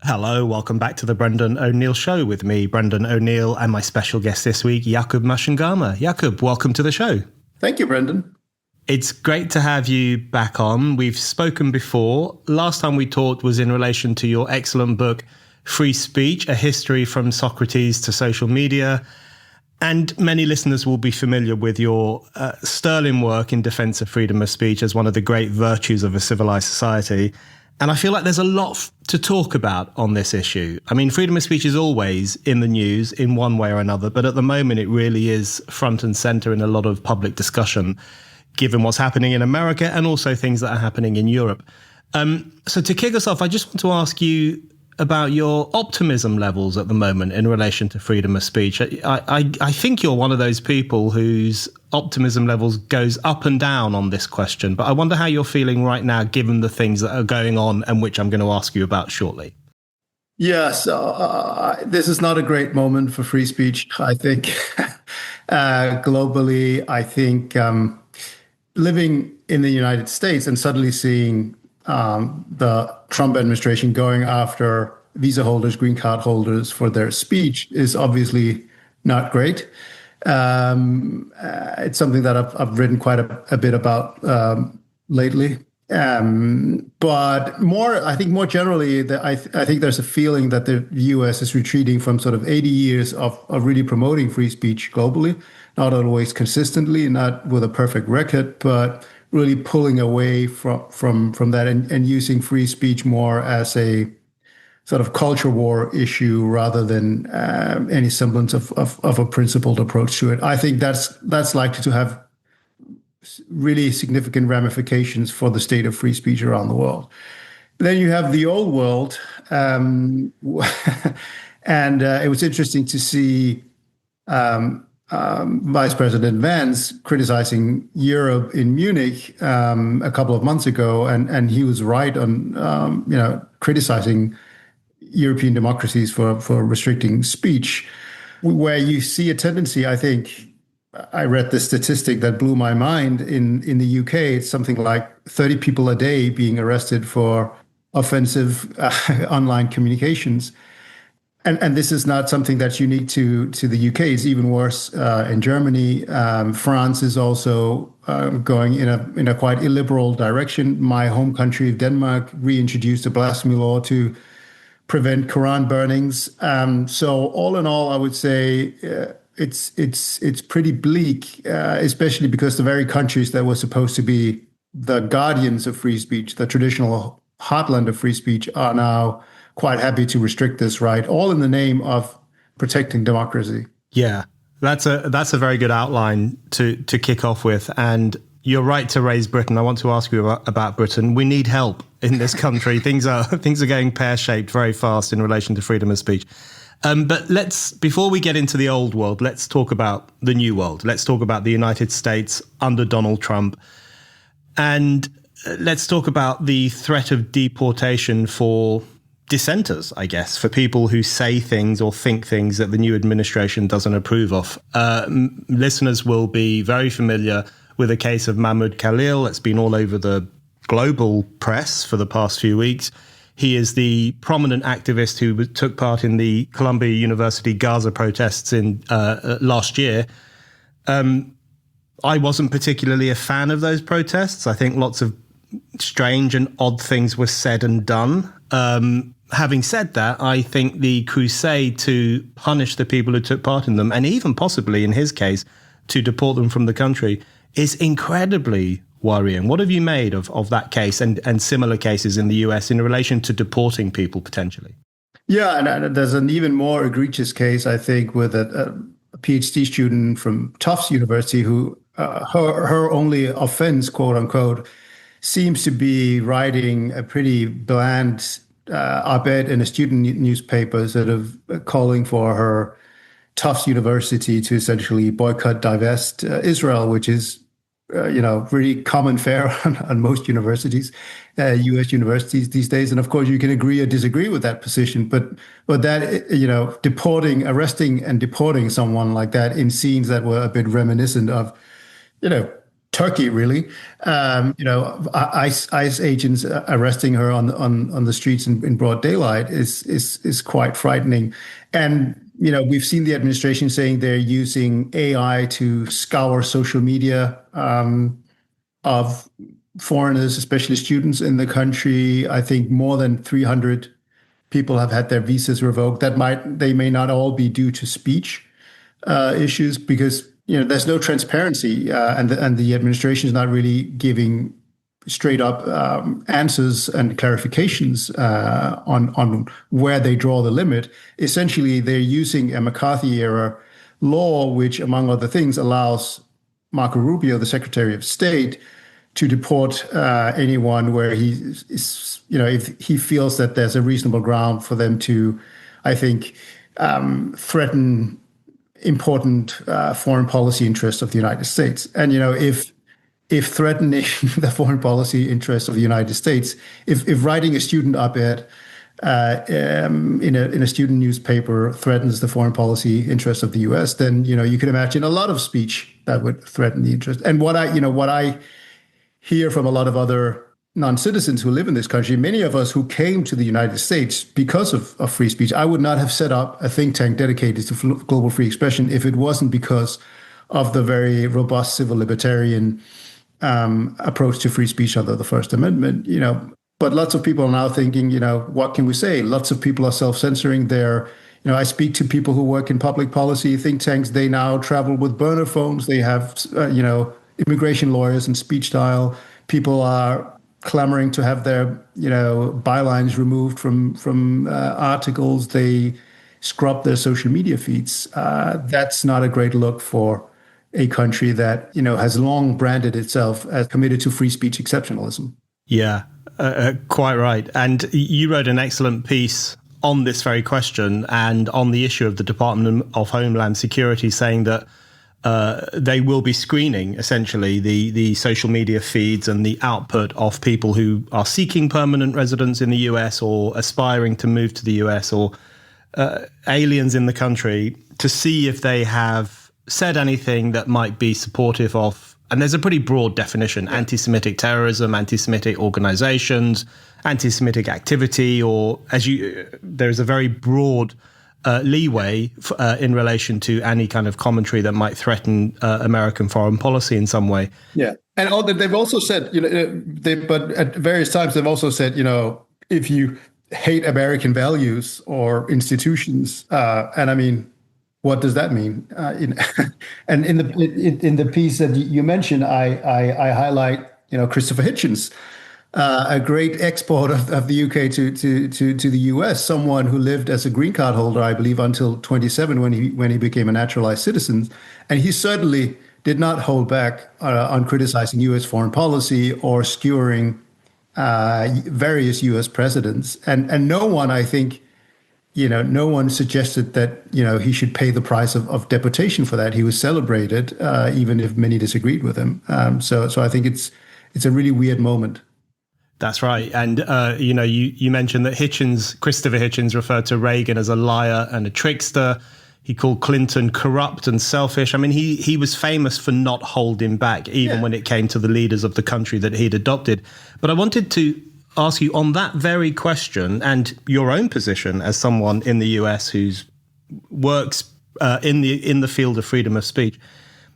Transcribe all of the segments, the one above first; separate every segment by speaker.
Speaker 1: Hello, welcome back to the Brendan O'Neill Show with me, Brendan O'Neill, and my special guest this week, Mchangama. Jakub, welcome to the show.
Speaker 2: Thank you, Brendan.
Speaker 1: It's great to have you back on. We've spoken before. Last time we talked was in relation to your excellent book, Free Speech, A History from Socrates to Social Media. And many listeners will be familiar with your sterling work in defense of freedom of speech as one of the great virtues of a civilized society. And I feel like there's a lot to talk about on this issue. I mean, freedom of speech is always in the news in one way or another, but at the moment it really is front and center in a lot of public discussion, given what's happening in America and also things that are happening in Europe. So to kick us off, I just want to ask you about your optimism levels at the moment in relation to freedom of speech. I think you're one of those people whose optimism levels goes up and down on this question, but I wonder how you're feeling right now, given the things that are going on and which I'm going to ask you about shortly.
Speaker 2: Yes, this is not a great moment for free speech, I think. Globally, I think living in the United States and suddenly seeing the Trump administration going after visa holders, green card holders for their speech is obviously not great. It's something that I've written quite a bit about lately. But I think more generally, I think there's a feeling that the US is retreating from sort of 80 years of really promoting free speech globally, not always consistently, not with a perfect record, but really pulling away from that and using free speech more as a sort of culture war issue rather than any semblance of a principled approach to it. I think that's likely to have really significant ramifications for the state of free speech around the world. Then you have the old world, and it was interesting to see Vice President Vance criticizing Europe in Munich a couple of months ago, and he was right on criticizing European democracies for restricting speech, where you see a tendency. I think I read the statistic that blew my mind. In the UK, it's something like 30 people a day being arrested for offensive online communications. And this is not something that's unique to the UK. It's even worse in Germany. France is also going in a quite illiberal direction. My home country of Denmark reintroduced a blasphemy law to prevent Quran burnings. So all in all, I would say it's pretty bleak, especially because the very countries that were supposed to be the guardians of free speech, the traditional heartland of free speech, are now quite happy to restrict this right, all in the name of protecting democracy.
Speaker 1: Yeah, that's a very good outline to kick off with. And you're right to raise Britain. I want to ask you about Britain. We need help in this country. Things are going pear-shaped very fast in relation to freedom of speech. But before we get into the old world, let's talk about the new world. Let's talk about the United States under Donald Trump. And let's talk about the threat of deportation for dissenters, I guess, for people who say things or think things that the new administration doesn't approve of. Listeners will be very familiar with the case of Mahmoud Khalil. It's been all over the global press for the past few weeks. He is the prominent activist who took part in the Columbia University Gaza protests in last year. I wasn't particularly a fan of those protests. I think lots of strange and odd things were said and done. Having said that, I think the crusade to punish the people who took part in them, and even possibly in his case, to deport them from the country, is incredibly worrying. What have you made of that case and similar cases in the US in relation to deporting people potentially?
Speaker 2: Yeah, and there's an even more egregious case, I think, with a PhD student from Tufts University who her only offense, quote unquote, seems to be writing a pretty bland op-ed in a student newspaper, sort of calling for her Tufts University to essentially boycott, divest Israel, which is really common fare on most universities, U.S. universities these days. And of course, you can agree or disagree with that position, but that arresting and deporting someone like that in scenes that were a bit reminiscent of Turkey, really. ICE agents arresting her on the streets in broad daylight is quite frightening. And we've seen the administration saying they're using AI to scour social media of foreigners, especially students in the country. I think more than 300 people have had their visas revoked. They may not all be due to speech issues, because there's no transparency, and the administration is not really giving straight up answers and clarifications on where they draw the limit. Essentially, they're using a McCarthy era law, which, among other things, allows Marco Rubio, the Secretary of State, to deport anyone where he is, if he feels that there's a reasonable ground for them to, I think, threaten important foreign policy interests of the United States. And if threatening the foreign policy interests of the United States, if writing a student op-ed in a student newspaper threatens the foreign policy interests of the U.S., then you can imagine a lot of speech that would threaten the interest. And what I hear from a lot of other non-citizens who live in this country, many of us who came to the United States because of free speech. I would not have set up a think tank dedicated to global free expression if it wasn't because of the very robust civil libertarian approach to free speech under the First Amendment. But lots of people are now thinking, what can we say? Lots of people are self-censoring. I speak to people who work in public policy think tanks. They now travel with burner phones. They have, immigration lawyers and speech dial. People are clamoring to have their, bylines removed from articles. They scrub their social media feeds. That's not a great look for a country that, has long branded itself as committed to free speech exceptionalism.
Speaker 1: Yeah, quite right. And you wrote an excellent piece on this very question and on the issue of the Department of Homeland Security, saying that they will be screening essentially the social media feeds and the output of people who are seeking permanent residence in the US or aspiring to move to the US, or aliens in the country, to see if they have said anything that might be supportive of, and there's a pretty broad definition, anti-Semitic terrorism, anti-Semitic organizations, anti-Semitic activity, or there's a very broad leeway in relation to any kind of commentary that might threaten American foreign policy in some way.
Speaker 2: Yeah, and they've also said, but at various times they've also said, if you hate American values or institutions, and I mean, what does that mean? And in the piece that you mentioned, I highlight, Christopher Hitchens, a great export of the UK to the US, someone who lived as a green card holder, I believe, until 27 when he became a naturalized citizen. And he certainly did not hold back on criticizing US foreign policy or skewering various US presidents. And no one, I think, no one suggested that, he should pay the price of deportation for that. He was celebrated, even if many disagreed with him. So I think it's a really weird moment.
Speaker 1: That's right. And, you mentioned that Christopher Hitchens referred to Reagan as a liar and a trickster. He called Clinton corrupt and selfish. I mean, he was famous for not holding back, even when it came to the leaders of the country that he'd adopted. But I wanted to ask you on that very question and your own position as someone in the US who's works in the field of freedom of speech.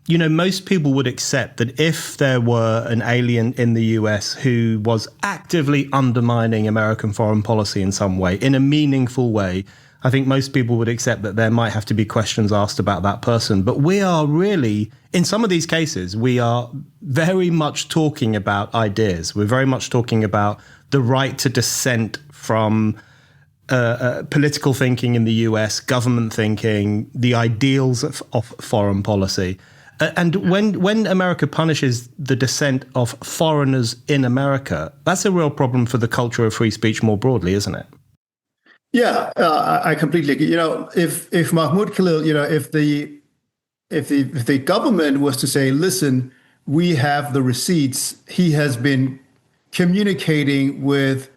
Speaker 1: Most people would accept that if there were an alien in the US who was actively undermining American foreign policy in some way, in a meaningful way, I think most people would accept that there might have to be questions asked about that person. But we are really, in some of these cases, we are very much talking about ideas. We're very much talking about the right to dissent from political thinking in the US, government thinking, the ideals of foreign policy. And when America punishes the dissent of foreigners in America, that's a real problem for the culture of free speech more broadly, isn't it?
Speaker 2: Yeah, I completely agree. If Mahmoud Khalil, if the government was to say, listen, we have the receipts, he has been communicating with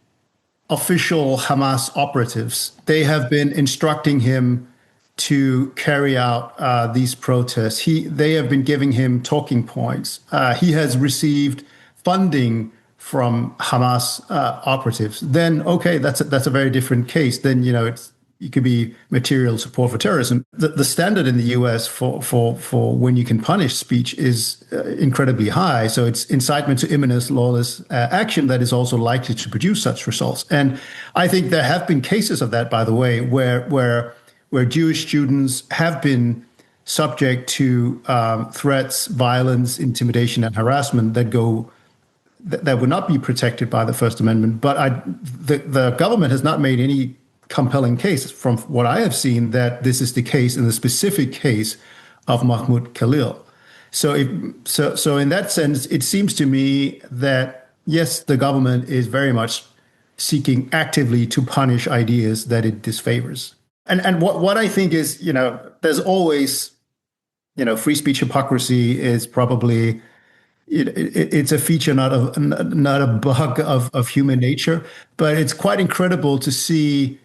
Speaker 2: official Hamas operatives. They have been instructing him to carry out these protests. They have been giving him talking points. He has received funding from Hamas operatives. Then, okay, that's a very different case. Then, it could be material support for terrorism. The standard in the US for when you can punish speech is incredibly high. So it's incitement to imminent lawless action that is also likely to produce such results. And I think there have been cases of that, by the way, where Jewish students have been subject to threats, violence, intimidation, and harassment that would not be protected by the First Amendment. But the government has not made any compelling case from what I have seen that this is the case in the specific case of Mahmoud Khalil. So in that sense, it seems to me that, yes, the government is very much seeking actively to punish ideas that it disfavors. And what I think is, there's always, free speech hypocrisy is probably, it's a feature, not a bug of human nature, but it's quite incredible to see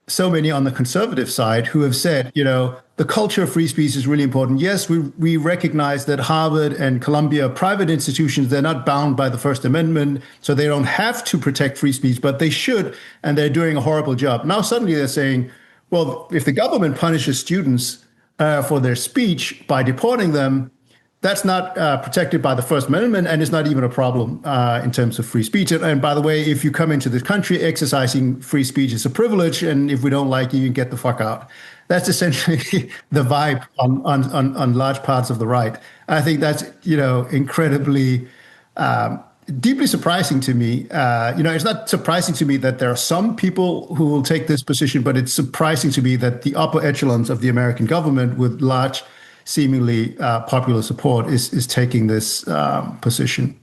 Speaker 2: so many on the conservative side who have said, the culture of free speech is really important. Yes, we recognize that Harvard and Columbia are private institutions. They're not bound by the First Amendment, so they don't have to protect free speech, but they should, and they're doing a horrible job. Now suddenly they're saying, well, if the government punishes students for their speech by deporting them, that's not protected by the First Amendment, and it's not even a problem in terms of free speech. And by the way, if you come into this country, exercising free speech is a privilege, and if we don't like you, you can get the fuck out. That's essentially the vibe on large parts of the right. I think that's incredibly deeply surprising to me. It's not surprising to me that there are some people who will take this position, but it's surprising to me that the upper echelons of the American government with large, seemingly popular support is taking this position.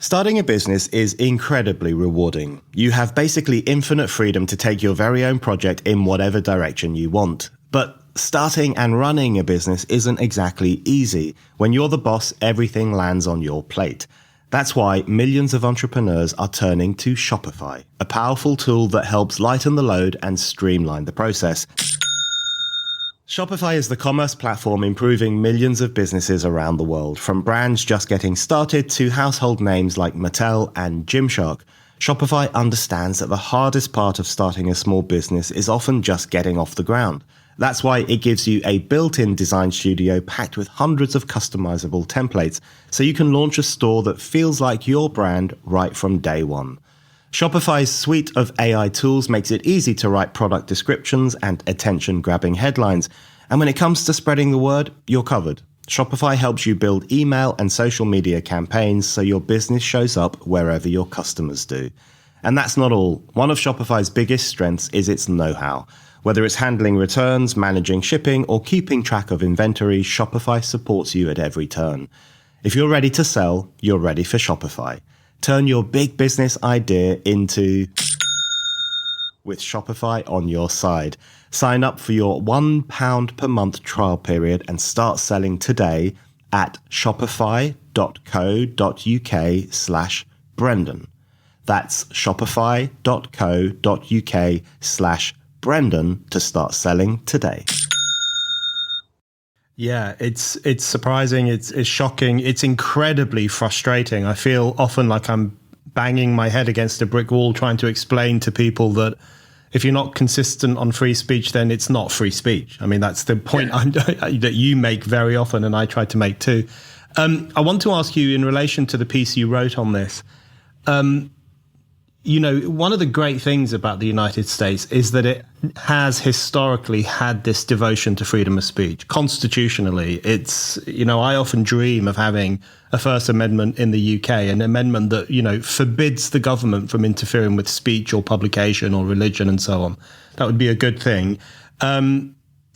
Speaker 3: Starting a business is incredibly rewarding. You have basically infinite freedom to take your very own project in whatever direction you want. But starting and running a business isn't exactly easy. When you're the boss, everything lands on your plate. That's why millions of entrepreneurs are turning to Shopify, a powerful tool that helps lighten the load and streamline the process. Shopify is the commerce platform improving millions of businesses around the world, from brands just getting started to household names like Mattel and Gymshark. Shopify understands that the hardest part of starting a small business is often just getting off the ground. That's why it gives you a built-in design studio packed with hundreds of customizable templates, so you can launch a store that feels like your brand right from day one. Shopify's suite of AI tools makes it easy to write product descriptions and attention-grabbing headlines. And when it comes to spreading the word, you're covered. Shopify helps you build email and social media campaigns so your business shows up wherever your customers do. And that's not all. One of Shopify's biggest strengths is its know-how. Whether it's handling returns, managing shipping, or keeping track of inventory, Shopify supports you at every turn. If you're ready to sell, you're ready for Shopify. Turn your big business idea into with Shopify on your side. Sign up for your £1 per month trial period and start selling today at shopify.co.uk/Brendan. That's shopify.co.uk/Brendan to start selling today.
Speaker 1: Yeah, it's surprising. It's shocking. It's incredibly frustrating. I feel often like I'm banging my head against a brick wall trying to explain to people that if you're not consistent on free speech, then it's not free speech. I mean, that's the point that you make very often, and I try to make too. I want to ask you in relation to the piece you wrote on this. One of the great things about the United States is that it has historically had this devotion to freedom of speech. Constitutionally, it's, I often dream of having a First Amendment in the UK, an amendment that, forbids the government from interfering with speech or publication or religion and so on. That would be a good thing.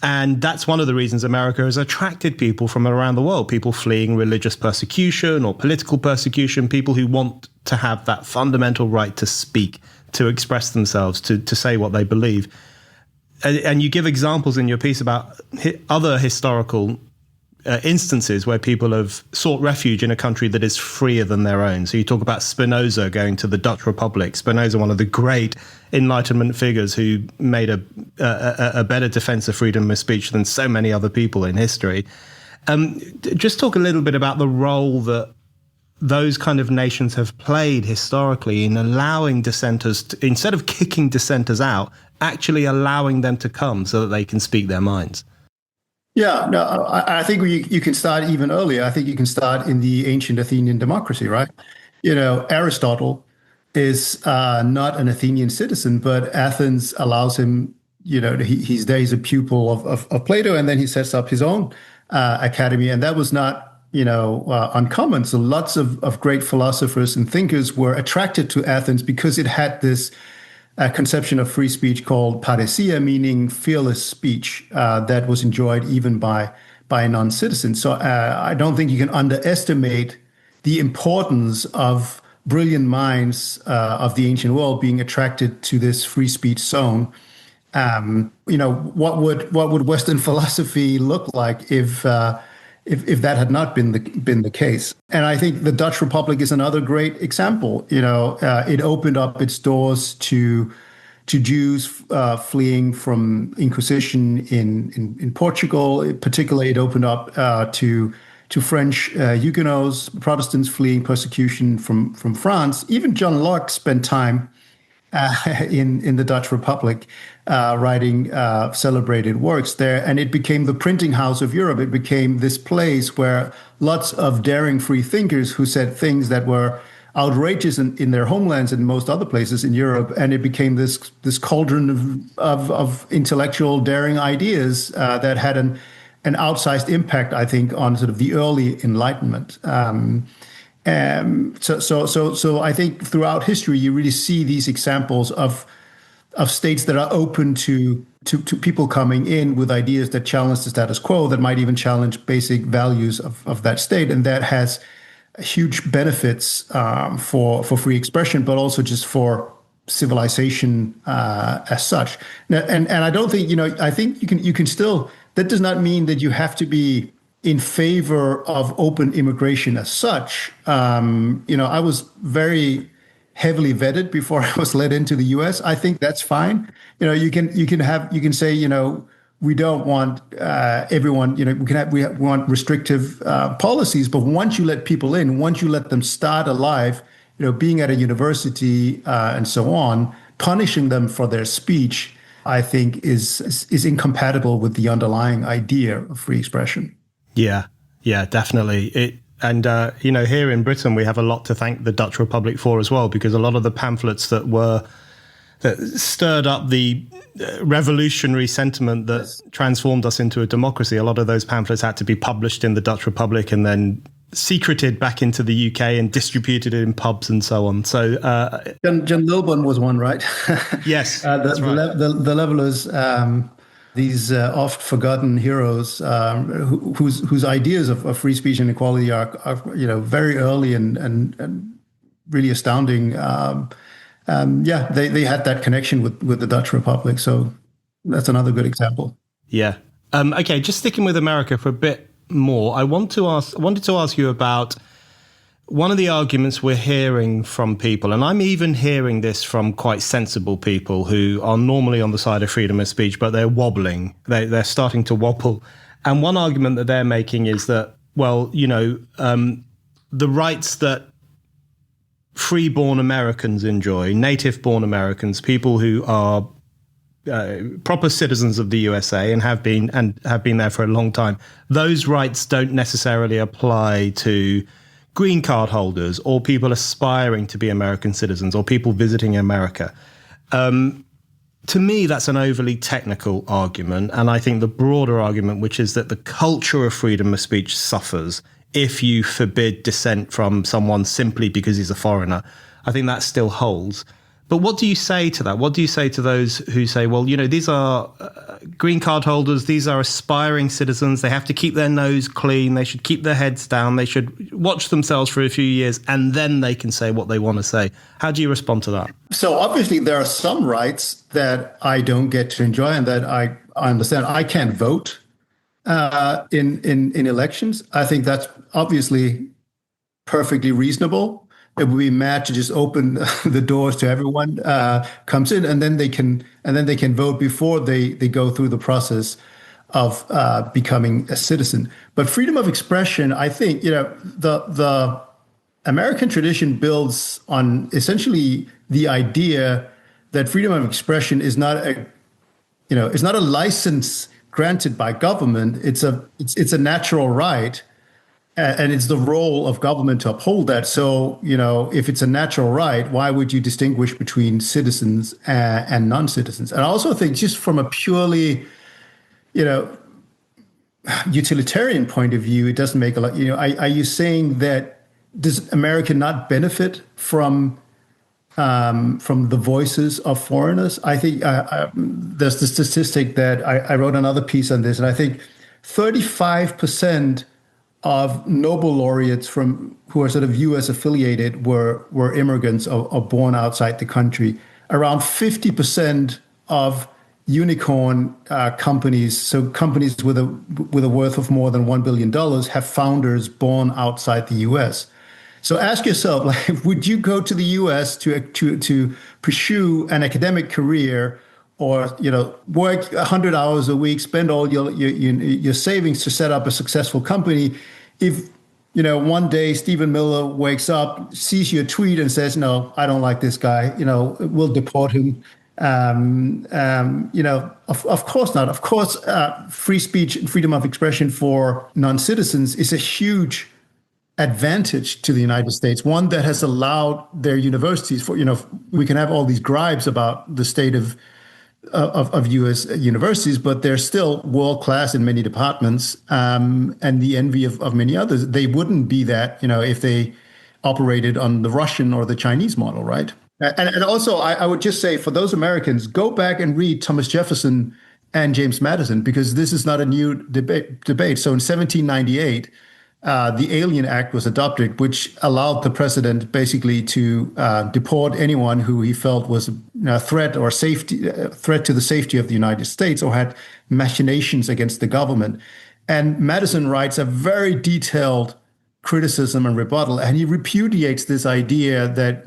Speaker 1: And that's one of the reasons America has attracted people from around the world, people fleeing religious persecution or political persecution, people who want to have that fundamental right to speak, to express themselves, to say what they believe. And you give examples in your piece about other historical instances where people have sought refuge in a country that is freer than their own. So you talk about Spinoza going to the Dutch Republic. Spinoza, one of the great Enlightenment figures who made a better defense of freedom of speech than so many other people in history. Just talk a little bit about the role that those kind of nations have played historically in allowing dissenters, instead of kicking dissenters out, actually allowing them to come so that they can speak their minds.
Speaker 2: Yeah, no, I think you can start even earlier. I think you can start in the ancient Athenian democracy, right? Aristotle is not an Athenian citizen, but Athens allows him, he's there, he's a pupil of Plato, and then he sets up his own academy. And that was not, uncommon. So lots of great philosophers and thinkers were attracted to Athens because it had this conception of free speech called parousia, meaning fearless speech that was enjoyed even by non-citizens. So I don't think you can underestimate the importance of brilliant minds of the ancient world being attracted to this free speech zone. What would Western philosophy look like if that had not been the case? And I think the Dutch Republic is another great example. It opened up its doors to Jews fleeing from Inquisition in Portugal. Particularly, it opened up to French Huguenots, Protestants fleeing persecution from France. Even John Locke spent time in the Dutch Republic, writing celebrated works there. And it became the printing house of Europe. It became this place where lots of daring free thinkers who said things that were outrageous in their homelands and most other places in Europe. And it became this cauldron of intellectual daring ideas that had an outsized impact, I think, on sort of the early Enlightenment. So I think throughout history, you really see these examples of states that are open to people coming in with ideas that challenge the status quo, that might even challenge basic values of that state. And that has huge benefits for free expression, but also just for civilization as such. And I don't think, I think you can still, that does not mean that you have to be in favor of open immigration as such. I was very heavily vetted before I was let into the U.S. I think that's fine. You can say, we don't want everyone. We want restrictive policies, but once you let people in, once you let them start a life, being at a university and so on, punishing them for their speech, I think is incompatible with the underlying idea of free expression.
Speaker 1: Yeah, definitely. Here in Britain, we have a lot to thank the Dutch Republic for as well, because a lot of the pamphlets that stirred up the revolutionary sentiment that transformed us into a democracy, a lot of those pamphlets had to be published in the Dutch Republic and then secreted back into the UK and distributed in pubs and so on. So
Speaker 2: John Lilburn was one, right?
Speaker 1: Yes, that's right.
Speaker 2: The Levelers, these oft forgotten heroes whose ideas of free speech and equality are very early and really astounding. They had that connection with the Dutch Republic. So that's another good example.
Speaker 1: Yeah. Okay, just sticking with America for a bit more, I wanted to ask you about one of the arguments we're hearing from people, and I'm even hearing this from quite sensible people who are normally on the side of freedom of speech, but they're wobbling. They're starting to wobble. And one argument that they're making is that, the rights that free-born Americans enjoy, native-born Americans, people who are proper citizens of the USA and have been there for a long time, those rights don't necessarily apply to green card holders or people aspiring to be American citizens or people visiting America. To me, that's an overly technical argument. And I think the broader argument, which is that the culture of freedom of speech suffers if you forbid dissent from someone simply because he's a foreigner, I think that still holds. But what do you say to that? What do you say to those who say, well, these are green card holders, these are aspiring citizens, they have to keep their nose clean, they should keep their heads down, they should watch themselves for a few years, and then they can say what they want to say. How do you respond to that?
Speaker 2: So obviously there are some rights that I don't get to enjoy and that I understand. I can't vote in elections. I think that's obviously perfectly reasonable. it would be mad to just open the doors to everyone comes in, and then they can vote before they go through the process of becoming a citizen. But freedom of expression, I think, the American tradition builds on essentially the idea that freedom of expression is not a license granted by government. It's a natural right. And it's the role of government to uphold that. So, if it's a natural right, why would you distinguish between citizens and non-citizens? And I also think just from a purely, utilitarian point of view, it doesn't make a lot. Are you saying that does America not benefit from the voices of foreigners? I think there's the statistic that I wrote another piece on this, and I think 35% of Nobel laureates who are sort of U.S. affiliated were immigrants or born outside the country. Around 50% of unicorn companies, so companies with a worth of more than $1 billion, have founders born outside the U.S. So ask yourself, would you go to the U.S. to pursue an academic career, or work 100 hours a week, spend all your savings to set up a successful company, if one day Stephen Miller wakes up, sees your tweet, and says, "No, I don't like this guy. We'll deport him." Of course not. Of course, free speech and freedom of expression for non-citizens is a huge advantage to the United States, one that has allowed their universities we can have all these gripes about the state of U.S. universities, but they're still world-class in many departments, and the envy of many others. They wouldn't be that, if they operated on the Russian or the Chinese model, right? And also, I would just say, for those Americans, go back and read Thomas Jefferson and James Madison, because this is not a new debate. So in 1798, the Alien Act was adopted, which allowed the president basically to deport anyone who he felt was a threat to the safety of the United States or had machinations against the government. And Madison writes a very detailed criticism and rebuttal, and he repudiates this idea that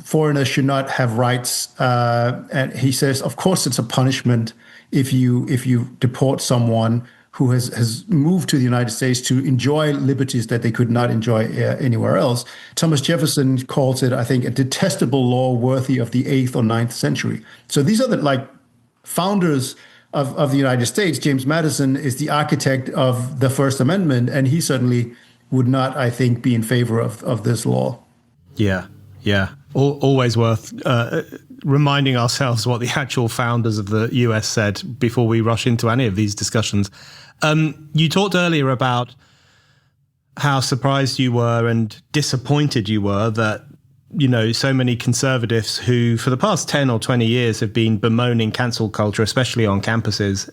Speaker 2: foreigners should not have rights. And he says, of course, it's a punishment if you deport someone who has moved to the United States to enjoy liberties that they could not enjoy anywhere else. Thomas Jefferson calls it, I think, a detestable law worthy of the 8th or 9th century. So these are the founders of the United States. James Madison is the architect of the First Amendment, and he certainly would not, I think, be in favor of this law.
Speaker 1: Yeah. Always worth reminding ourselves what the actual founders of the US said before we rush into any of these discussions. You talked earlier about how surprised you were and disappointed you were that, so many conservatives who for the past 10 or 20 years have been bemoaning cancel culture, especially on campuses,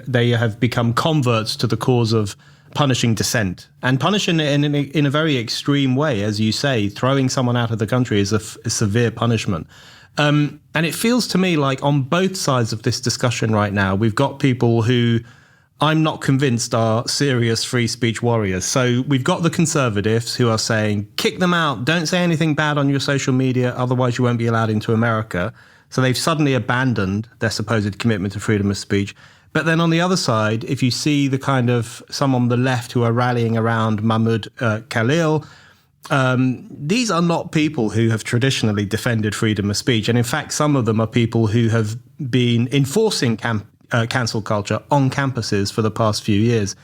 Speaker 1: they have become converts to the cause of punishing dissent, and punishing it in a very extreme way. As you say, throwing someone out of the country is a severe punishment. And it feels to me like on both sides of this discussion right now, we've got people who I'm not convinced are serious free speech warriors. So we've got the conservatives who are saying, kick them out, don't say anything bad on your social media, otherwise you won't be allowed into America. So they've suddenly abandoned their supposed commitment to freedom of speech. But then on the other side, if you see the kind of some on the left who are rallying around Mahmoud Khalil, these are not people who have traditionally defended freedom of speech. And in fact, some of them are people who have been enforcing cancel culture on campuses for the past few years.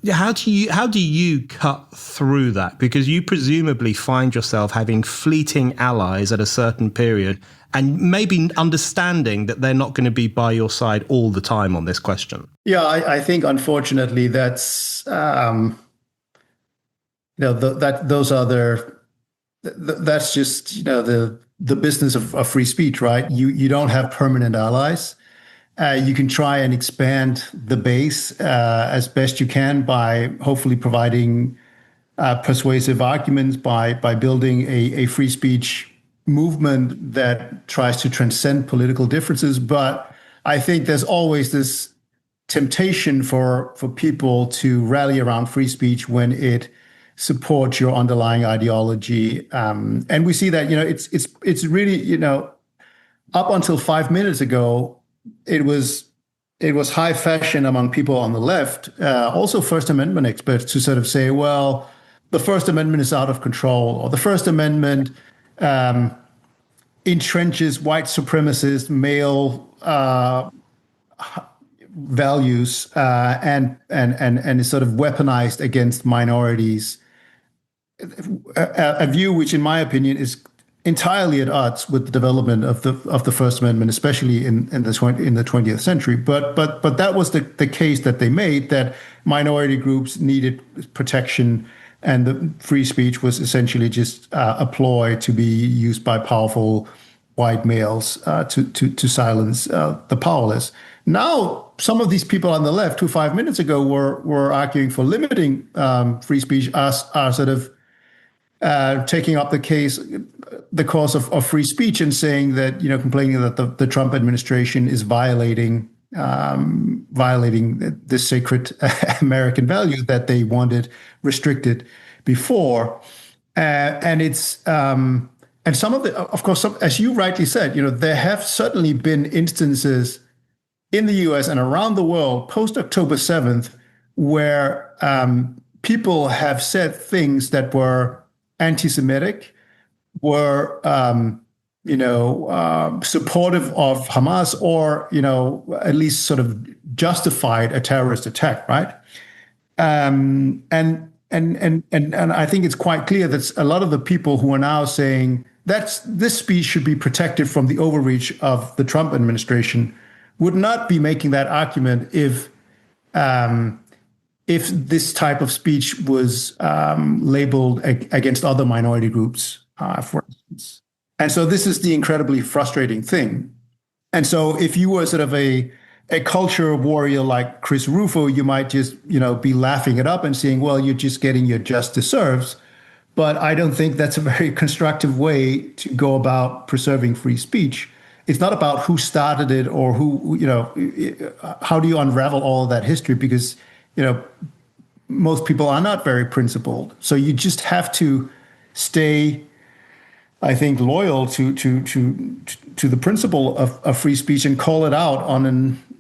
Speaker 1: How do you cut through that? Because you presumably find yourself having fleeting allies at a certain period and maybe understanding that they're not going to be by your side all the time on this question.
Speaker 2: Yeah, I think unfortunately that's that's just the business of free speech, right? You don't have permanent allies. You can try and expand the base as best you can by hopefully providing persuasive arguments, by building a free speech movement that tries to transcend political differences. But I think there's always this temptation for people to rally around free speech when it support your underlying ideology. And we see that, it's really, up until 5 minutes ago, it was high fashion among people on the left, also First Amendment experts, to sort of say, well, the First Amendment is out of control, or the First Amendment entrenches white supremacist male values and is sort of weaponized against minorities. A view which, in my opinion, is entirely at odds with the development of the First Amendment, especially in the 20th century. But that was the case that they made, that minority groups needed protection, and the free speech was essentially just a ploy to be used by powerful white males to silence the powerless. Now, some of these people on the left, who 5 minutes ago were arguing for limiting free speech, are sort of taking up the cause of free speech, and saying that, complaining that the Trump administration is violating this sacred American value that they wanted restricted before. And it's and some of the, of course, as you rightly said, there have certainly been instances in the US and around the world post October 7th where people have said things that were anti-Semitic, were supportive of Hamas, or at least sort of justified a terrorist attack, right? And I think it's quite clear that a lot of the people who are now saying that this speech should be protected from the overreach of the Trump administration would not be making that argument if this type of speech was labeled against other minority groups, for instance. And so this is the incredibly frustrating thing. And so if you were sort of a culture warrior like Chris Rufo, you might just, be laughing it up and saying, well, you're just getting your just desserts. But I don't think that's a very constructive way to go about preserving free speech. It's not about who started it or who, how do you unravel all of that history? Because, most people are not very principled. So you just have to stay, I think, loyal to the principle of free speech and call it out on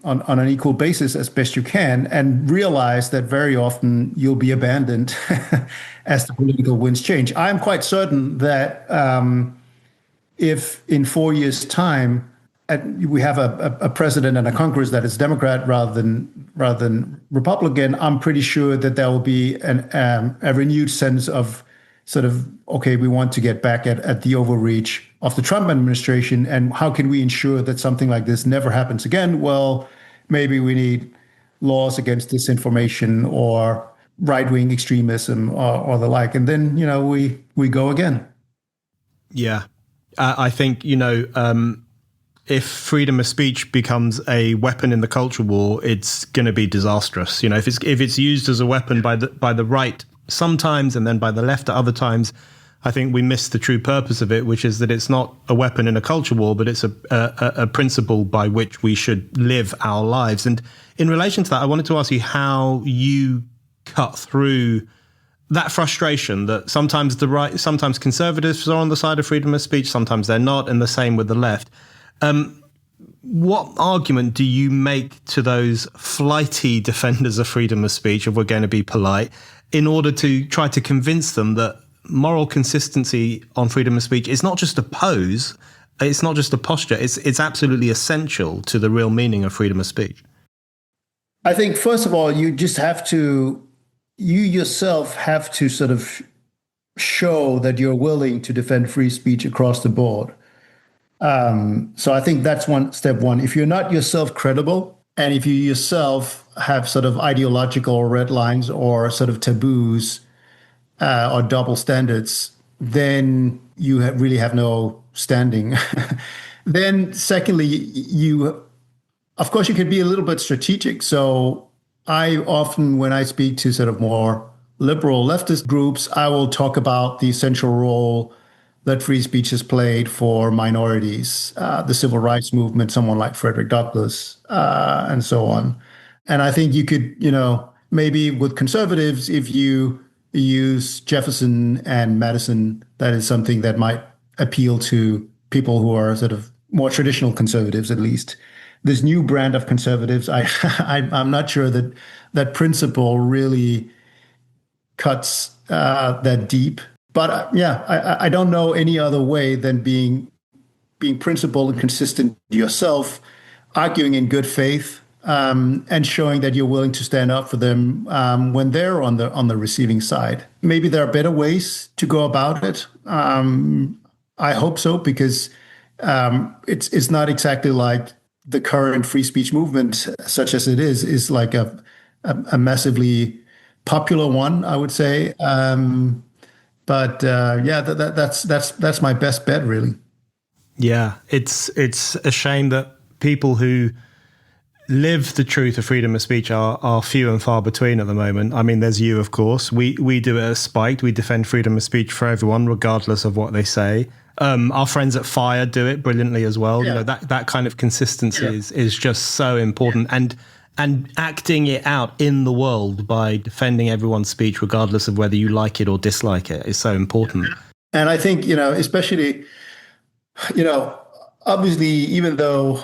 Speaker 2: an equal basis as best you can, and realize that very often you'll be abandoned as the political winds change. I'm quite certain that if in 4 years' time we have a president and a Congress that is Democrat rather than Republican, I'm pretty sure that there will be a renewed sense of sort of, okay, we want to get back at the overreach of the Trump administration, and how can we ensure that something like this never happens again? Well, maybe we need laws against disinformation or right-wing extremism or the like, and then we go again. Yeah,
Speaker 1: I think if freedom of speech becomes a weapon in the culture war, it's going to be disastrous. If it's used as a weapon by the right sometimes and then by the left at other times, I think we miss the true purpose of it, which is that it's not a weapon in a culture war, but it's a principle by which we should live our lives. And in relation to that, I wanted to ask you how you cut through that frustration that sometimes the right, sometimes conservatives are on the side of freedom of speech, sometimes they're not, and the same with the left. What argument do you make to those flighty defenders of freedom of speech, if we're going to be polite, in order to try to convince them that moral consistency on freedom of speech is not just a pose, it's not just a posture, it's absolutely essential to the real meaning of freedom of speech?
Speaker 2: I think, first of all, you yourself have to sort of show that you're willing to defend free speech across the board. So I think that's step one. If you're not yourself credible, and if you yourself have sort of ideological red lines or sort of taboos or double standards, then you really have no standing. Then secondly, of course, you can be a little bit strategic. So I often, when I speak to sort of more liberal leftist groups, I will talk about the essential role that free speech has played for minorities, the civil rights movement, someone like Frederick Douglass, and so on. And I think you could, maybe with conservatives, if you use Jefferson and Madison, that is something that might appeal to people who are sort of more traditional conservatives, at least. This new brand of conservatives, I'm not sure that that principle really cuts that deep. But I don't know any other way than being principled and consistent yourself, arguing in good faith, and showing that you're willing to stand up for them when they're on the receiving side. Maybe there are better ways to go about it. I hope so, because it's not exactly like the current free speech movement, such as it is like a massively popular one, I would say. But that's my best bet, really.
Speaker 1: Yeah, it's a shame that people who live the truth of freedom of speech are few and far between at the moment. I mean, there's you, of course. We do it at Spiked. We defend freedom of speech for everyone, regardless of what they say. Our friends at Fire do it brilliantly as well.
Speaker 2: Yeah.
Speaker 1: You know, that kind of consistency is just so important. And acting it out in the world by defending everyone's speech, regardless of whether you like it or dislike it, is so important.
Speaker 2: And I think, especially, obviously, even though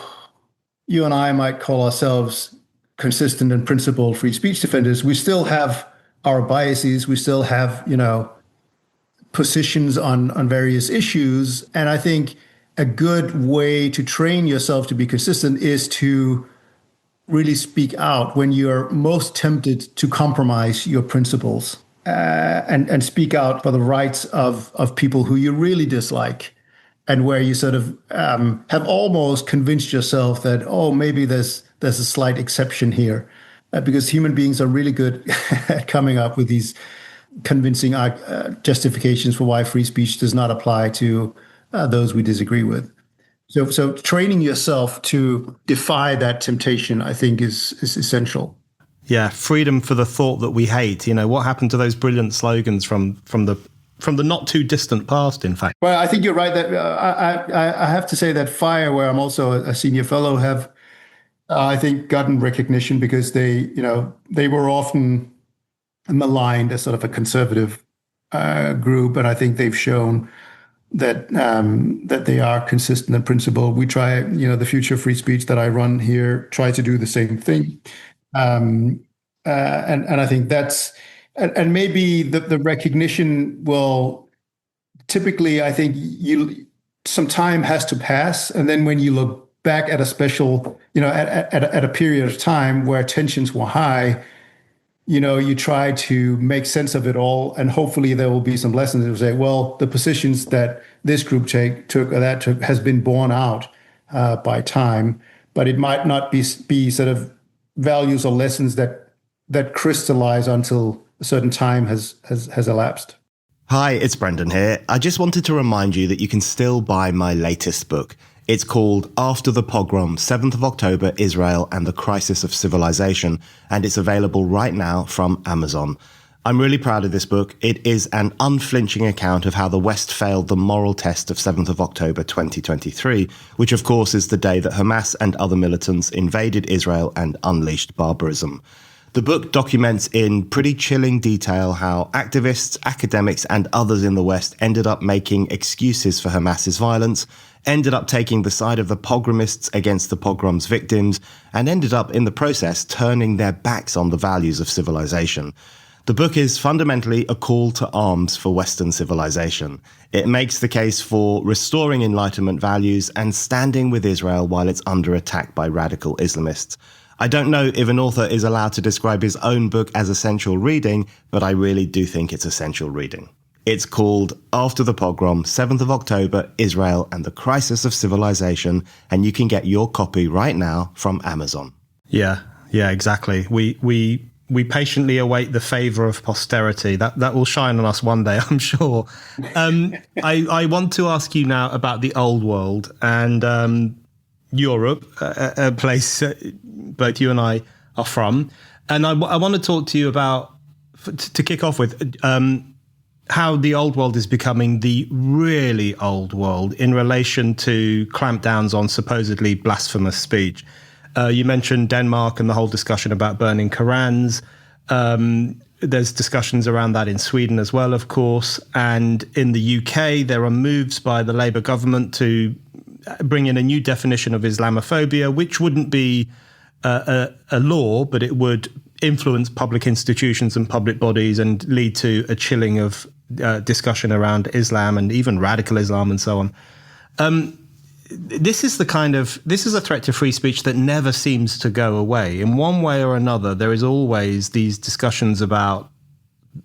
Speaker 2: you and I might call ourselves consistent and principled free speech defenders, we still have our biases. We still have, positions on various issues. And I think a good way to train yourself to be consistent is to really speak out when you're most tempted to compromise your principles, and speak out for the rights of people who you really dislike, and where you sort of have almost convinced yourself that, maybe there's a slight exception here, because human beings are really good at coming up with these convincing justifications for why free speech does not apply to those we disagree with. So training yourself to defy that temptation, I think, is essential.
Speaker 1: Yeah, freedom for the thought that we hate. What happened to those brilliant slogans from the not too distant past, in fact?
Speaker 2: Well, I think you're right that I have to say that Fire, where I'm also a senior fellow, have I think gotten recognition because they were often maligned as sort of a conservative group, and I think they've shown that they are consistent and principled. We try, the Future Free Speech that I run here, try to do the same thing, and I think that's and maybe the recognition will typically, I think some time has to pass, and then when you look back at a special, at a period of time where tensions were high, you try to make sense of it all, and hopefully there will be some lessons that will say, well, the positions that this group took has been borne out by time, but it might not be sort of values or lessons that crystallize until a certain time has elapsed.
Speaker 3: Hi, it's Brendan here. I just wanted to remind you that you can still buy my latest book. It's called After the Pogrom, 7th of October, Israel and the Crisis of Civilization, and it's available right now from Amazon. I'm really proud of this book. It is an unflinching account of how the West failed the moral test of 7th of October 2023, which of course is the day that Hamas and other militants invaded Israel and unleashed barbarism. The book documents in pretty chilling detail how activists, academics, and others in the West ended up making excuses for Hamas's violence, ended up taking the side of the pogromists against the pogrom's victims, and ended up, in the process, turning their backs on the values of civilization. The book is fundamentally a call to arms for Western civilization. It makes the case for restoring Enlightenment values and standing with Israel while it's under attack by radical Islamists. I don't know if an author is allowed to describe his own book as essential reading, but I really do think it's essential reading. It's called After the Pogrom, 7th of October, Israel and the Crisis of Civilization, and you can get your copy right now from Amazon.
Speaker 1: Yeah, exactly. We patiently await the favor of posterity. That will shine on us one day, I'm sure. I want to ask you now about the old world and Europe, a place both you and I are from. And I want to talk to you about, to kick off with, how the old world is becoming the really old world in relation to clampdowns on supposedly blasphemous speech. You mentioned Denmark and the whole discussion about burning Korans. there's discussions around that in Sweden as well, of course. And in the UK, there are moves by the Labour government to bring in a new definition of Islamophobia, which wouldn't be a law, but it would influence public institutions and public bodies and lead to a chilling of discussion around Islam and even radical Islam and so on. This is a threat to free speech that never seems to go away. In one way or another, there is always these discussions about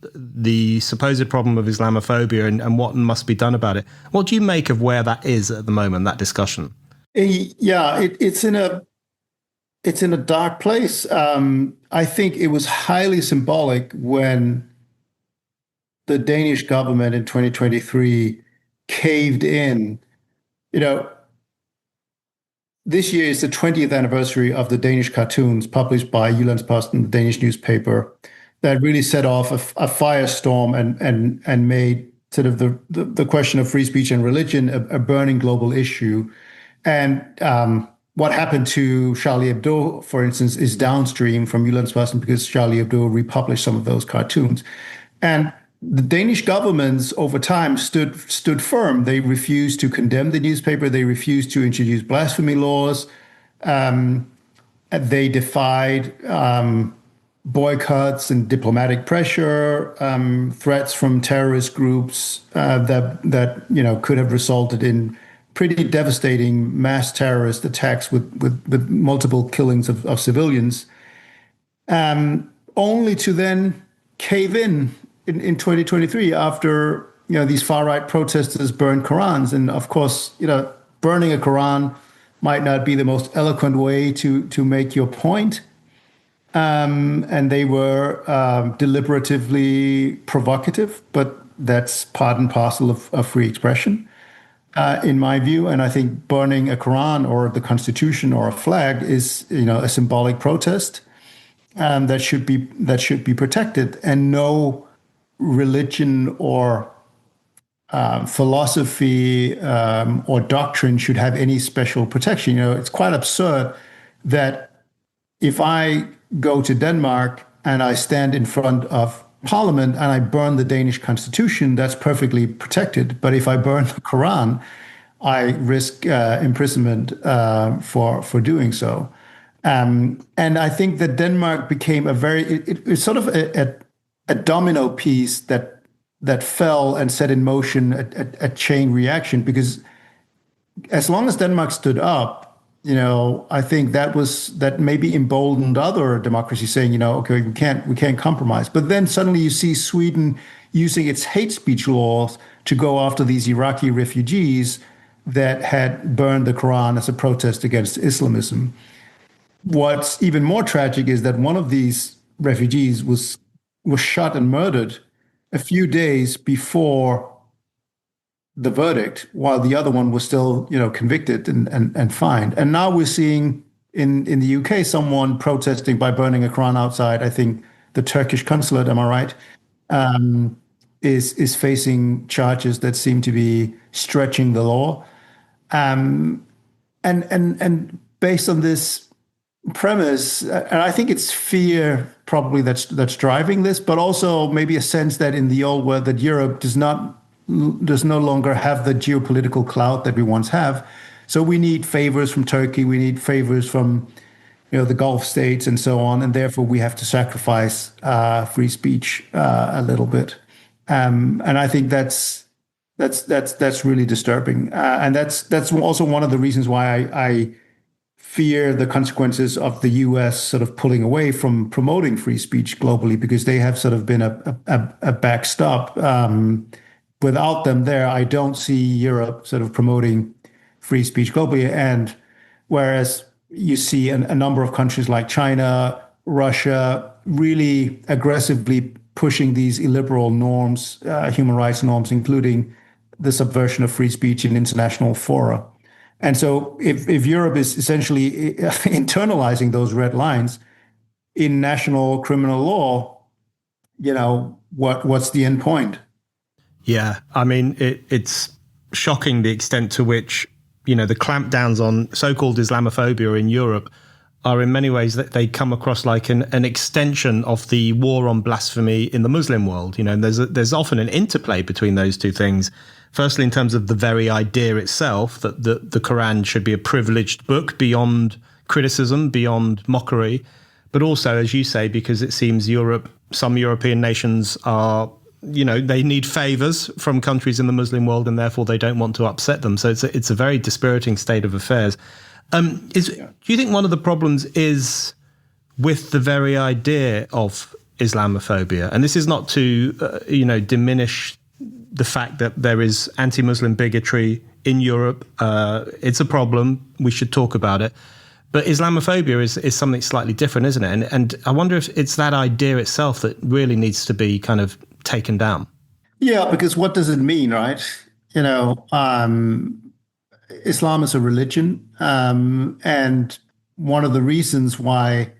Speaker 1: the supposed problem of Islamophobia and what must be done about it. What do you make of where that is at the moment, that discussion?
Speaker 2: Yeah, it's in a dark place. I think it was highly symbolic when the Danish government in 2023 caved in. This year is the 20th anniversary of the Danish cartoons published by Jyllands-Posten, the Danish newspaper, that really set off a firestorm and made sort of the question of free speech and religion a burning global issue. And what happened to Charlie Hebdo, for instance, is downstream from Jyllands-Posten because Charlie Hebdo republished some of those cartoons. And the Danish governments over time stood firm. They refused to condemn the newspaper. They refused to introduce blasphemy laws. They defied boycotts and diplomatic pressure, threats from terrorist groups that could have resulted in pretty devastating mass terrorist attacks with multiple killings of civilians, only to then cave in 2023 after these far-right protesters burned Qurans. And of course, burning a Quran might not be the most eloquent way to make your point. And they were deliberatively provocative, but that's part and parcel of free expression, in my view. And I think burning a Quran or the Constitution or a flag is, a symbolic protest that should be protected, and no religion or philosophy or doctrine should have any special protection. It's quite absurd that if I go to Denmark and I stand in front of Parliament and I burn the Danish Constitution, that's perfectly protected. But if I burn the Quran, I risk imprisonment for doing so. And I think that Denmark became it's sort of a domino piece that fell and set in motion a chain reaction, because as long as Denmark stood up, I think that maybe emboldened other democracies saying, okay, we can't compromise. But then suddenly you see Sweden using its hate speech laws to go after these Iraqi refugees that had burned the Quran as a protest against Islamism. What's even more tragic is that one of these refugees was shot and murdered a few days before the verdict, while the other one was still, convicted and fined. And now we're seeing in the UK someone protesting by burning a Quran outside. I think the Turkish consulate, am I right, is facing charges that seem to be stretching the law. And based on this premise, and I think it's fear probably that's driving this, but also maybe a sense that in the old world that Europe does no longer have the geopolitical clout that we once have. So we need favors from Turkey, we need favors from the Gulf states and so on, and therefore we have to sacrifice free speech a little bit. And I think that's really disturbing, and that's also one of the reasons why I fear the consequences of the US sort of pulling away from promoting free speech globally, because they have sort of been a backstop. Without them there, I don't see Europe sort of promoting free speech globally. And whereas you see a number of countries like China, Russia, really aggressively pushing these illiberal norms, human rights norms, including the subversion of free speech in international fora. And so if Europe is essentially internalizing those red lines in national criminal law, what's the end point?
Speaker 1: Yeah, I mean, it's shocking the extent to which, the clampdowns on so-called Islamophobia in Europe are in many ways that they come across like an extension of the war on blasphemy in the Muslim world. You know, and there's often an interplay between those two things. Firstly, in terms of the very idea itself, that the Quran should be a privileged book beyond criticism, beyond mockery, but also, as you say, because it seems some European nations are, you know, they need favors from countries in the Muslim world, and therefore they don't want to upset them. So it's a very dispiriting state of affairs. Do you think one of the problems is with the very idea of Islamophobia? And this is not to, diminish the fact that there is anti-Muslim bigotry in Europe. It's a problem. We should talk about it. But Islamophobia is something slightly different, isn't it? And I wonder if it's that idea itself that really needs to be kind of taken down.
Speaker 2: Yeah, because what does it mean, right? You know, Islam is a religion, and one of the reasons why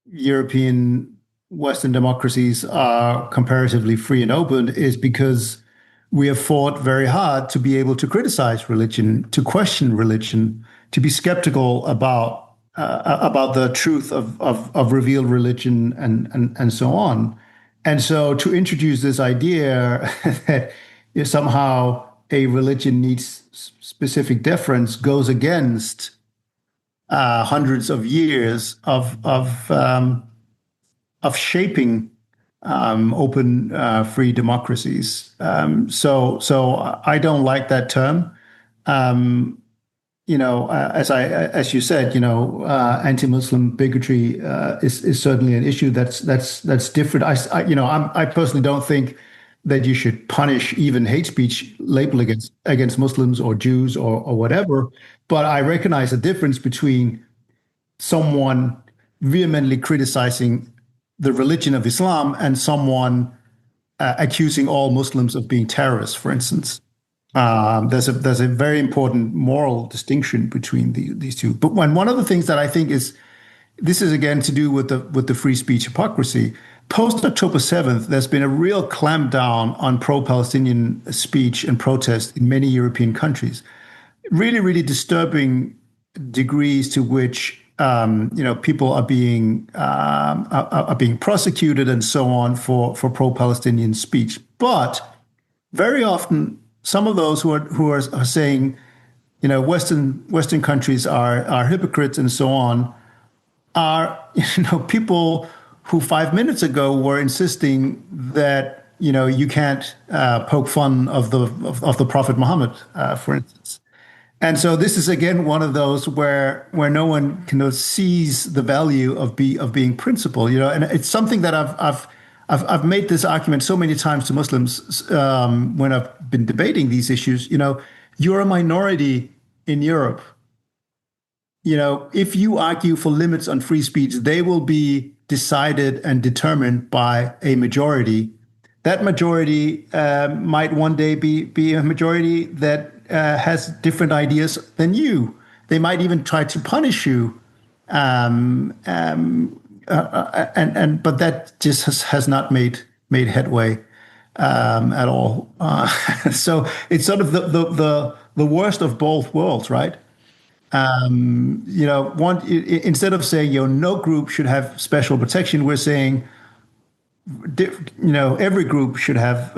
Speaker 2: European Western democracies are comparatively free and open is because we have fought very hard to be able to criticize religion, to question religion, to be skeptical about the truth of revealed religion and so on. And so to introduce this idea that somehow a religion needs specific deference goes against hundreds of years of shaping open, free democracies. So I don't like that term. As you said, anti-Muslim bigotry is certainly an issue that's different. I personally don't think that you should punish even hate speech labeled against Muslims or Jews or whatever. But I recognize a difference between someone vehemently criticizing the religion of Islam and someone accusing all Muslims of being terrorists, for instance. There's a very important moral distinction between these two. But one of the things that I think this is again to do with the free speech hypocrisy. Post October 7th, there's been a real clampdown on pro-Palestinian speech and protest in many European countries. Really, really disturbing degrees to which people are being prosecuted and so on for pro-Palestinian speech. But very often, some of those who are saying, Western countries are hypocrites and so on, are people who 5 minutes ago were insisting that you can't poke fun of the Prophet Muhammad, for instance. And so this is again one of those where no one can seize the value of being principled. And it's something that I've made this argument so many times to Muslims when I've been debating these issues. You're a minority in Europe. If you argue for limits on free speech, they will be decided and determined by a majority. That majority might one day be a majority that has different ideas than you. They might even try to punish you. But that just has not made headway at all. So it's sort of the worst of both worlds, right? Instead of saying no group should have special protection, we're saying every group should have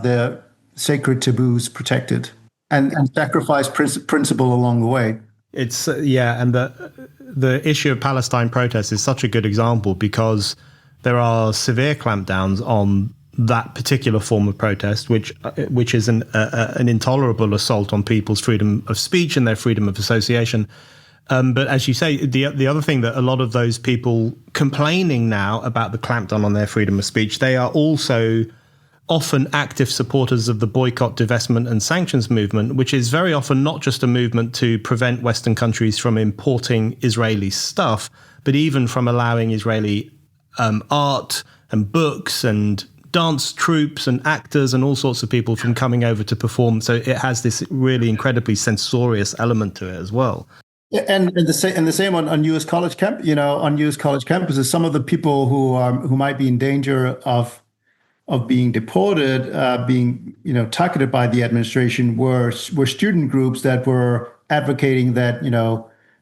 Speaker 2: their sacred taboos protected and sacrifice principle along the way.
Speaker 1: It's and the issue of Palestine protests is such a good example because there are severe clampdowns on that particular form of protest, which is an intolerable assault on people's freedom of speech and their freedom of association. But as you say, the other thing that a lot of those people complaining now about the clampdown on their freedom of speech, they are also often active supporters of the boycott, divestment and sanctions movement, which is very often not just a movement to prevent Western countries from importing Israeli stuff, but even from allowing Israeli art and books and dance troupes and actors and all sorts of people from coming over to perform. So it has this really incredibly censorious element to it as well.
Speaker 2: Yeah, and the same on U.S. college on U.S. college campuses, some of the people who might be in danger of being deported, being targeted by the administration were student groups that were advocating that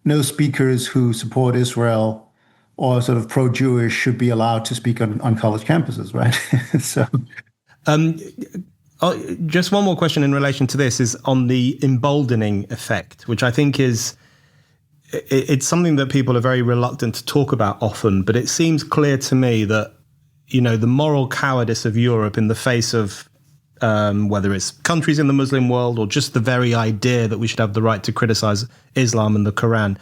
Speaker 2: no speakers who support Israel or sort of pro-Jewish should be allowed to speak on college campuses, right? So,
Speaker 1: just one more question in relation to this is on the emboldening effect, which I think it's something that people are very reluctant to talk about often, but it seems clear to me that, the moral cowardice of Europe in the face of whether it's countries in the Muslim world or just the very idea that we should have the right to criticize Islam and the Quran,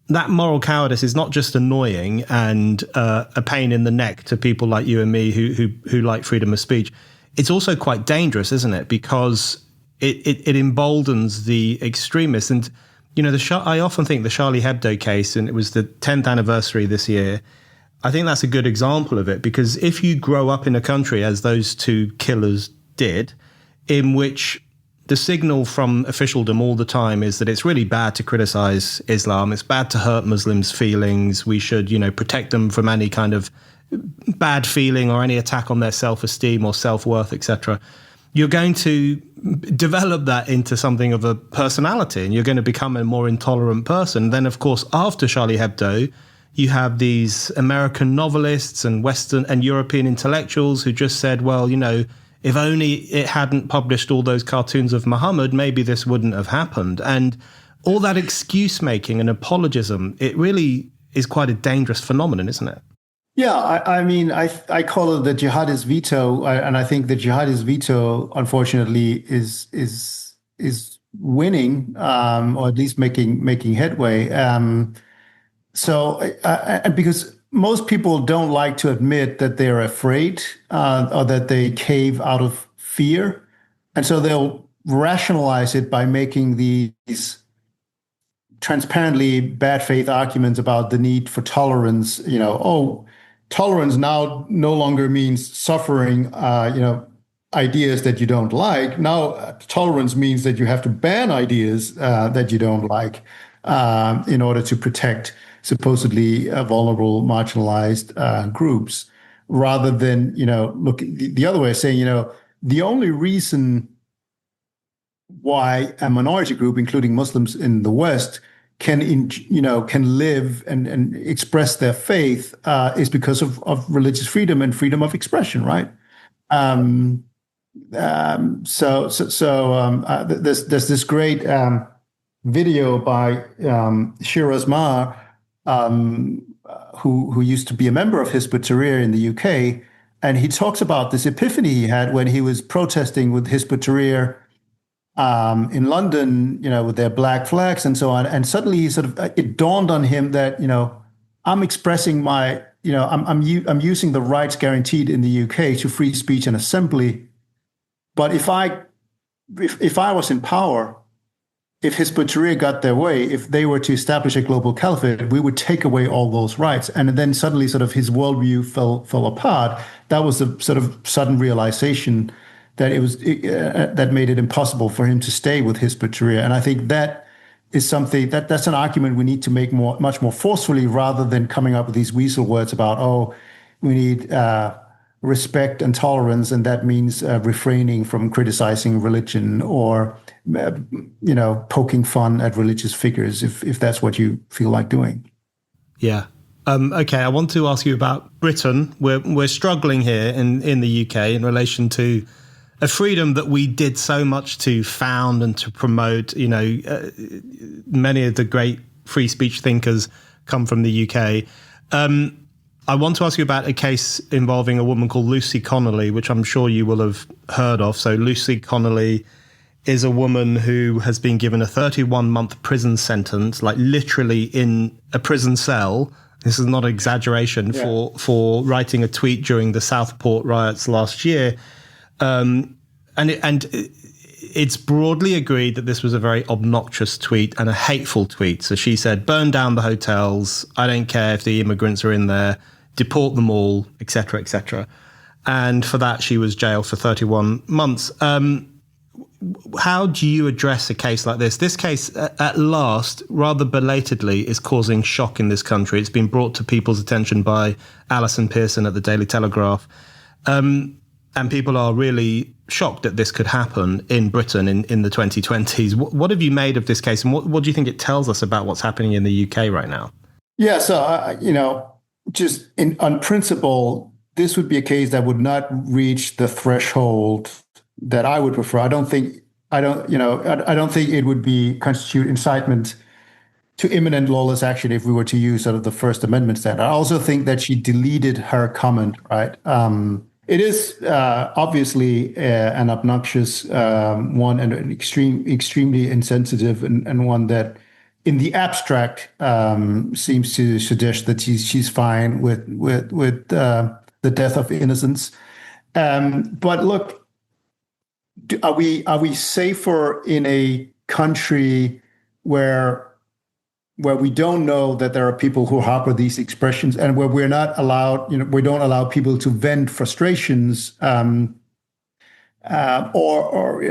Speaker 1: that moral cowardice is not just annoying and a pain in the neck to people like you and me who like freedom of speech. It's also quite dangerous, isn't it? Because it emboldens the extremists. And, I often think the Charlie Hebdo case, and it was the 10th anniversary this year, I think that's a good example of it. Because if you grow up in a country, as those two killers did, in which the signal from officialdom all the time is that it's really bad to criticize Islam, it's bad to hurt Muslims' feelings, we should, protect them from any kind of bad feeling or any attack on their self-esteem or self-worth, etc. You're going to develop that into something of a personality, and you're going to become a more intolerant person. Then, of course, after Charlie Hebdo, you have these American novelists and Western and European intellectuals who just said, well, if only it hadn't published all those cartoons of Muhammad, maybe this wouldn't have happened. And all that excuse making and apologism, it really is quite a dangerous phenomenon, isn't it?
Speaker 2: Yeah, I call it the jihadist veto, and I think the jihadist veto, unfortunately, is winning, or at least making headway. Because most people don't like to admit that they're afraid or that they cave out of fear, and so they'll rationalize it by making these transparently bad faith arguments about the need for tolerance. Tolerance now no longer means suffering, ideas that you don't like. Now, tolerance means that you have to ban ideas that you don't like in order to protect supposedly vulnerable, marginalized groups, rather than, look the other way of saying, the only reason why a minority group, including Muslims in the West, can live and express there's this great video by Shiraz Maher, who used to be a member of Hizb ut-Tahrir in the UK, and he talks about this epiphany he had when he was protesting with Hizb ut-Tahrir in London, with their black flags and so on. And suddenly it dawned on him that, I'm expressing my, I'm using the rights guaranteed in the UK to free speech and assembly. But if I was in power, if Hizb ut-Tahrir got their way, if they were to establish a global caliphate, we would take away all those rights. And then suddenly his worldview fell apart. That was the sort of sudden realization that that made it impossible for him to stay with Hizb ut-Tahrir. And I think that is something that's an argument we need to make much more forcefully, rather than coming up with these weasel words about, we need respect and tolerance, and that means refraining from criticizing religion or poking fun at religious figures, if that's what you feel like doing.
Speaker 1: Yeah. Okay, I want to ask you about Britain. We're struggling here in the UK in relation to a freedom that we did so much to found and to promote. Many of the great free speech thinkers come from the UK. I want to ask you about a case involving a woman called Lucy Connolly, which I'm sure you will have heard of. So Lucy Connolly is a woman who has been given a 31-month prison sentence, like literally in a prison cell. This is not an exaggeration, for writing a tweet during the Southport riots last year. It's broadly agreed that this was a very obnoxious tweet and a hateful tweet. So she said, burn down the hotels. I don't care if the immigrants are in there. Deport them all, etc., etc. And for that, she was jailed for 31 months. How do you address a case like this? This case, at last, rather belatedly, is causing shock in this country. It's been brought to people's attention by Alison Pearson at the Daily Telegraph. And people are really shocked that this could happen in Britain in the 2020s. What have you made of this case, and what do you think it tells us about what's happening in the UK right now?
Speaker 2: Yeah, so, just on principle, this would be a case that would not reach the threshold that I would prefer. I don't think it would constitute incitement to imminent lawless action if we were to use sort of the First Amendment standard. I also think that she deleted her comment, right? It is obviously an obnoxious one and an extremely insensitive and one that, in the abstract, seems to suggest that she's fine with the death of innocents. But look, are we safer in a country where we don't know that there are people who harbor these expressions, and where we're not allowed, we don't allow people to vent frustrations, or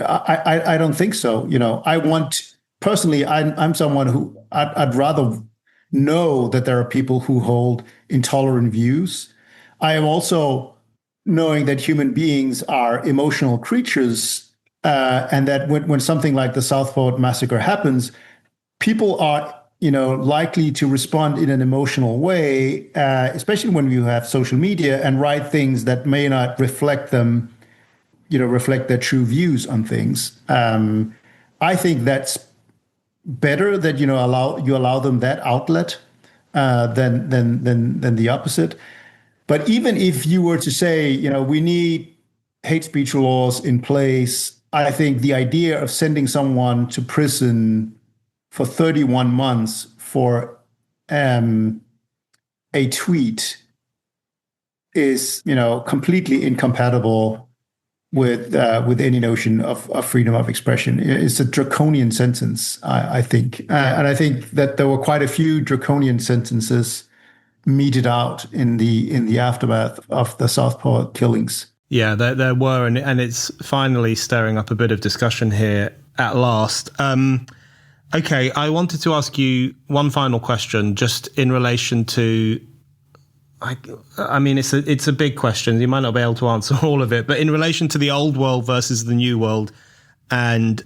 Speaker 2: I don't think so. I'm someone who I'd rather know that there are people who hold intolerant views. I am also knowing that human beings are emotional creatures, and that when something like the Southport massacre happens, people are likely to respond in an emotional way, especially when you have social media, and write things that may not reflect their true views on things. I think that's better that you allow them that outlet than the opposite. But even if you were to say, we need hate speech laws in place, I think the idea of sending someone to prison for 31 months for a tweet is, completely incompatible with any notion of freedom of expression. It's a draconian sentence, I think, and I think that there were quite a few draconian sentences meted out in the aftermath of the Southport killings.
Speaker 1: Yeah, there were, and it's finally stirring up a bit of discussion here at last. Okay, I wanted to ask you one final question, just in relation to, I mean, it's a big question. You might not be able to answer all of it, but in relation to the old world versus the new world, and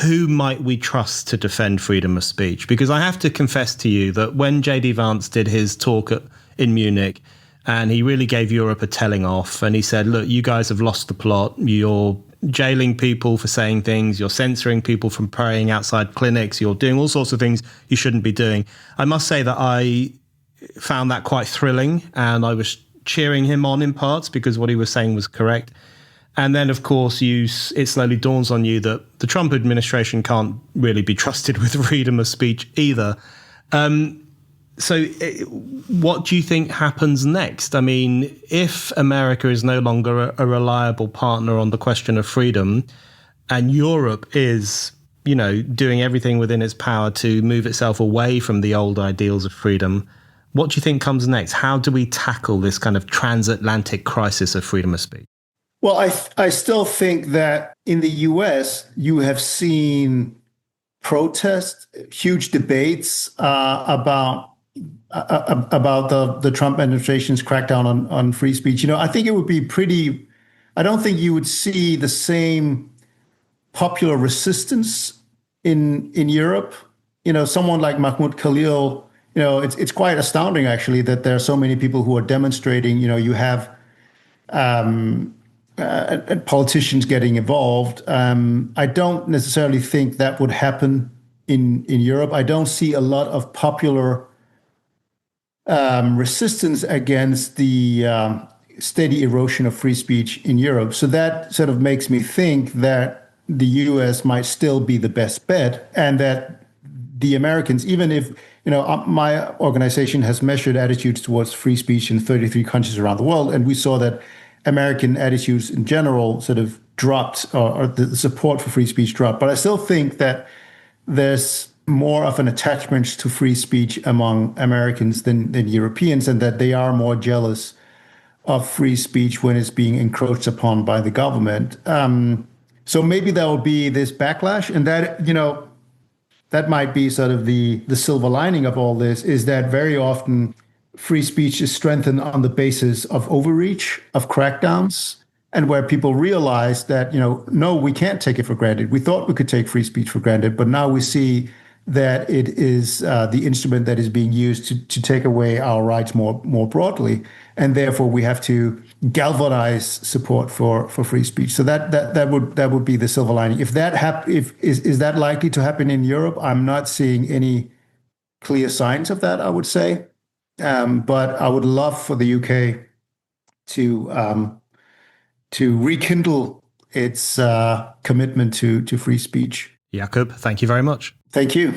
Speaker 1: who might we trust to defend freedom of speech? Because I have to confess to you that when J.D. Vance did his talk in Munich, and he really gave Europe a telling off, and he said, look, you guys have lost the plot. You're jailing people for saying things. You're censoring people from praying outside clinics. You're doing all sorts of things you shouldn't be doing. I must say that I found that quite thrilling, and I was cheering him on in parts because what he was saying was correct. And then, of course, it slowly dawns on you that the Trump administration can't really be trusted with freedom of speech either. So what do you think happens next? I mean, if America is no longer a reliable partner on the question of freedom, and Europe is, doing everything within its power to move itself away from the old ideals of freedom, what do you think comes next? How do we tackle this kind of transatlantic crisis of freedom of speech?
Speaker 2: Well, I still think that in the US, you have seen protests, huge debates about the Trump administration's crackdown on free speech. I think it would be I don't think you would see the same popular resistance in Europe. Someone like Mahmoud Khalil, it's quite astounding, actually, that there are so many people who are demonstrating. You have politicians getting involved. I don't necessarily think that would happen in Europe. I don't see a lot of popular resistance against the steady erosion of free speech in Europe. So that sort of makes me think that the US might still be the best bet, and that the Americans, even if, my organization has measured attitudes towards free speech in 33 countries around the world, and we saw that American attitudes in general sort of dropped, or the support for free speech dropped. But I still think that there's more of an attachment to free speech among Americans than Europeans, and that they are more jealous of free speech when it's being encroached upon by the government. So maybe there will be this backlash, and that might be sort of the silver lining of all this, is that very often free speech is strengthened on the basis of overreach, of crackdowns, and where people realize that, no, we can't take it for granted. We thought we could take free speech for granted, but now we see that it is the instrument that is being used to take away our rights more broadly, and therefore we have to galvanize support for free speech. So that would be the silver lining. If that is that likely to happen in Europe? I'm not seeing any clear signs of that, I would say, but I would love for the UK to rekindle its commitment to free speech.
Speaker 1: Jakob, thank you very much.
Speaker 2: Thank you.